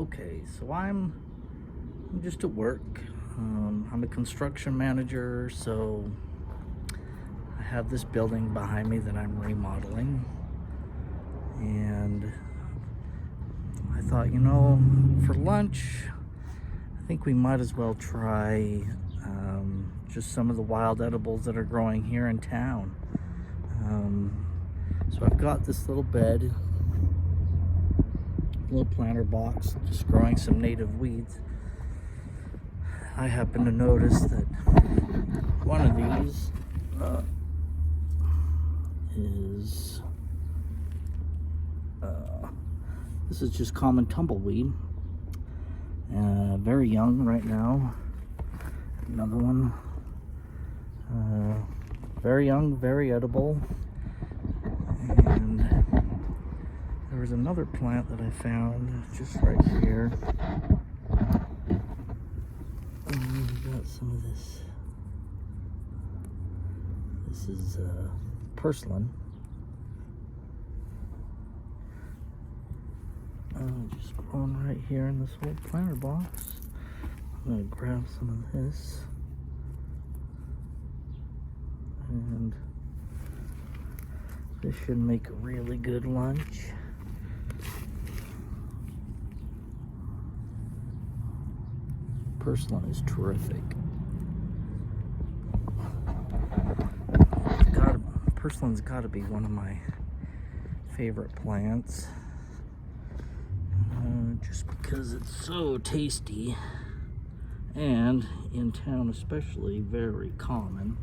Okay, so I'm just at work. I'm a construction manager, so I have this building behind me that I'm remodeling. And I thought, for lunch, I think we might as well try just some of the wild edibles that are growing here in town. So I've got this little bed, little planter box, just growing some native weeds. I happen to notice that one of these this is just common tumbleweed, very young right now. Another one, very young, very edible. And there was another plant that I found just right here. We got some of this. This is purslane. Just growing right here in this little planter box. I'm gonna grab some of this. And this should make a really good lunch. Purslane is terrific. Purslane's got to be one of my favorite plants, just because it's so tasty, and in town especially very common.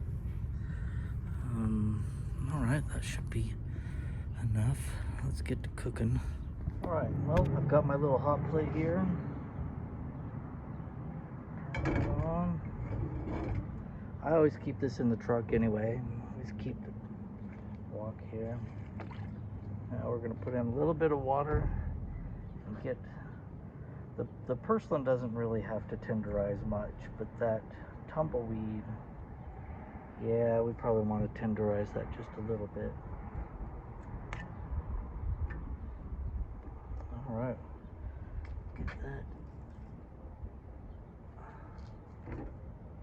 All right, that should be enough. Let's get to cooking. All right, well, I've got my little hot plate here. I always keep this in the truck anyway. Always keep the wok here. Now we're going to put in a little bit of water and get the purslane doesn't really have to tenderize much, but that tumbleweed, yeah, we probably want to tenderize that just a little bit. All right, get that.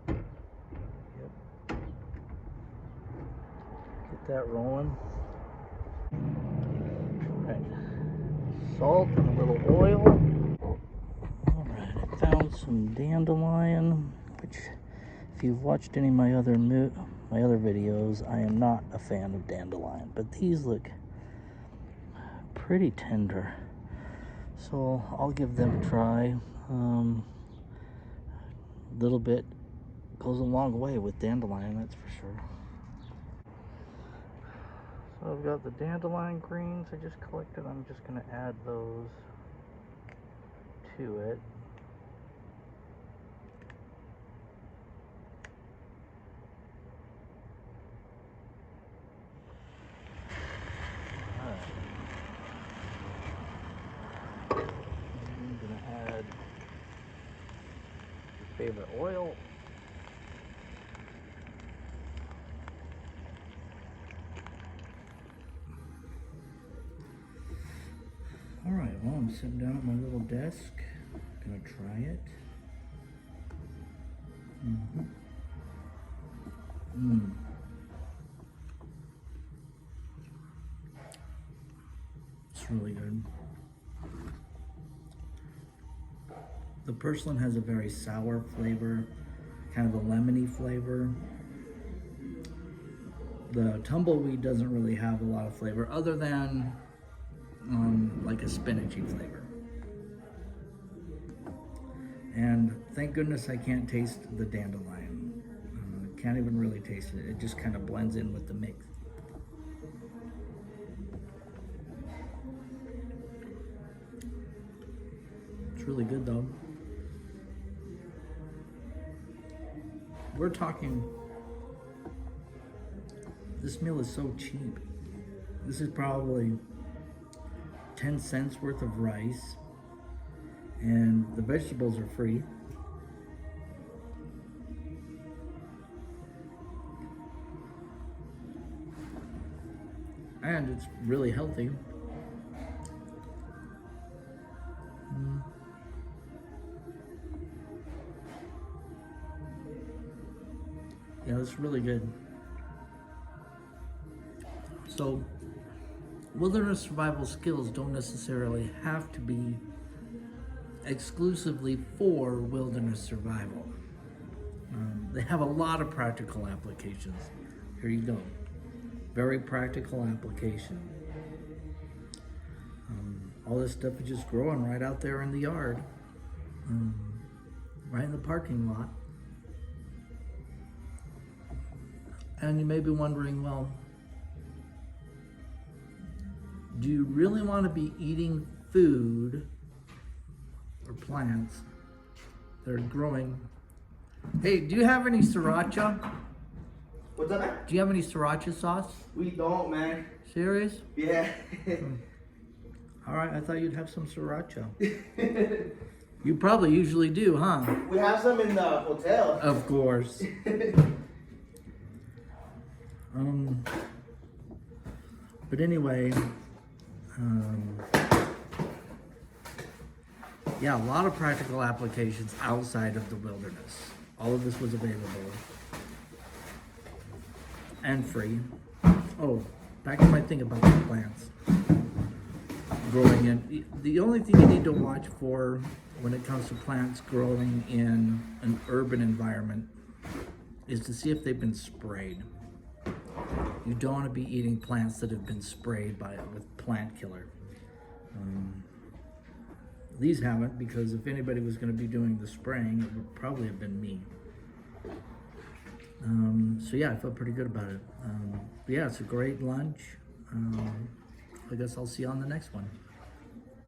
Yep. Get that rolling. All right, salt and a little oil. All right, I found some dandelion, which, if you've watched any of my other videos, I am not a fan of dandelion, but these look pretty tender, so I'll give them a try. A little bit goes a long way with dandelion, that's for sure. So I've got the dandelion greens I just collected. I'm just going to add those to it. I'm going to add your favorite oil. All right, well, I'm sitting down at my little desk. Gonna try it. It's really good. The purslane has a very sour flavor, kind of a lemony flavor. The tumbleweed doesn't really have a lot of flavor other than like a spinachy flavor. And thank goodness I can't taste the dandelion. Can't even really taste it. It just kind of blends in with the mix. It's really good though. We're talking, this meal is so cheap. This is probably 10 cents worth of rice, and the vegetables are free. And it's really healthy. Yeah, it's really good. So, wilderness survival skills don't necessarily have to be exclusively for wilderness survival. They have a lot of practical applications. Here you go. Very practical application. All this stuff is just growing right out there in the yard, right in the parking lot. And you may be wondering, well, do you really want to be eating food or plants that are growing? Hey, do you have any sriracha? What's up, man? Do you have any sriracha sauce? We don't, man. Serious? Yeah. All right, I thought you'd have some sriracha. You probably usually do, huh? We have some in the hotel. Of course. But anyway, yeah, a lot of practical applications outside of the wilderness. All of this was available and free. Oh, back to my thing about the plants growing in. The only thing you need to watch for when it comes to plants growing in an urban environment is to see if they've been sprayed. You don't want to be eating plants that have been sprayed with plant killer. These haven't, because if anybody was going to be doing the spraying, it would probably have been me. So yeah, I felt pretty good about it. But yeah, it's a great lunch. I guess I'll see you on the next one.